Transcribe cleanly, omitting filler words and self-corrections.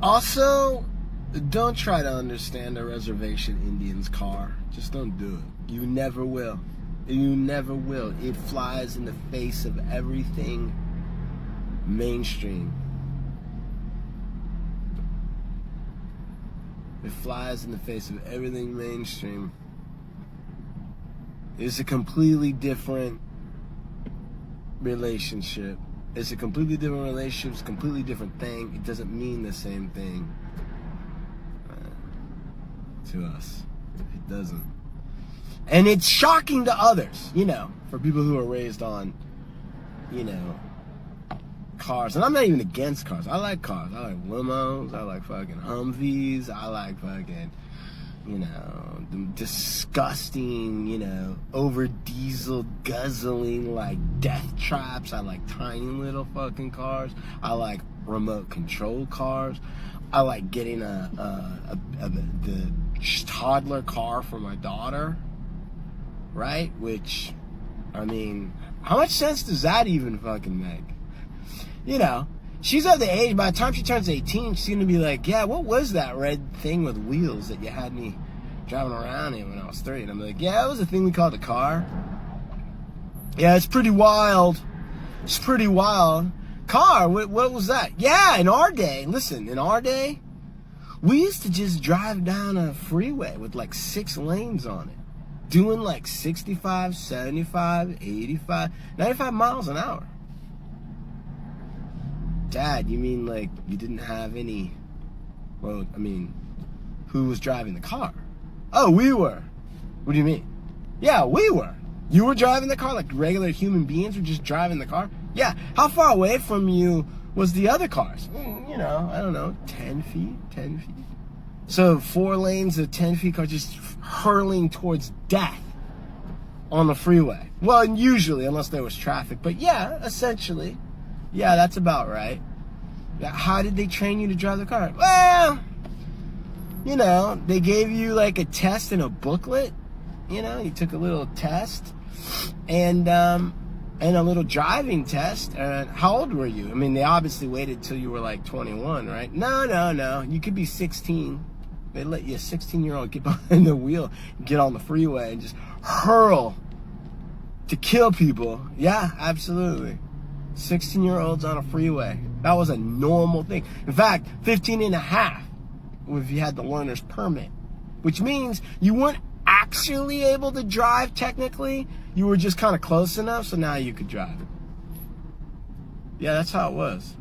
Also, don't try to understand a reservation Indian's car. Just don't do it. You never will. You never will. It flies in the face of everything mainstream. It flies in the face of everything mainstream. It's a completely different relationship. It's a completely different relationship. It's a completely different thing. It doesn't mean the same thing to us. It doesn't. And it's shocking to others, for people who are raised on, cars. And I'm not even against cars. I like cars. I like limos. I like fucking Humvees. I like fucking, the disgusting, over diesel guzzling like death traps. I like tiny little fucking cars. I like remote control cars. I like getting the toddler car for my daughter, right? Which, I mean, how much sense does that even fucking make? She's of the age, by the time she turns 18, she's going to be like, yeah, what was that red thing with wheels that you had me driving around in when I was 3? And I'm like, yeah, it was a thing we called a car. Yeah, it's pretty wild. It's pretty wild. Car, what was that? Yeah, in our day, we used to just drive down a freeway with like 6 lanes on it, doing like 65, 75, 85, 95 miles an hour. Dad, you mean like you didn't have any, well, I mean, who was driving the car? Oh, we were. What do you mean? Yeah, we were. You were driving the car like regular human beings were just driving the car? Yeah. How far away from you was the other cars? I don't know, 10 feet. So 4 lanes of 10 feet cars just hurling towards death on the freeway. Well, usually, unless there was traffic. But yeah, essentially. Yeah, that's about right. How did they train you to drive the car? Well, they gave you like a test and a booklet. You took a little test and a little driving test. How old were you? I mean, they obviously waited till you were like 21, right? No. You could be 16. They let you, a 16-year-old, get behind the wheel, get on the freeway and just hurl to kill people. Yeah, absolutely. 16-year-olds on a freeway. That was a normal thing. In fact, 15 and a half if you had the learner's permit, which means you weren't actually able to drive technically. You were just kind of close enough, so now you could drive. Yeah, that's how it was.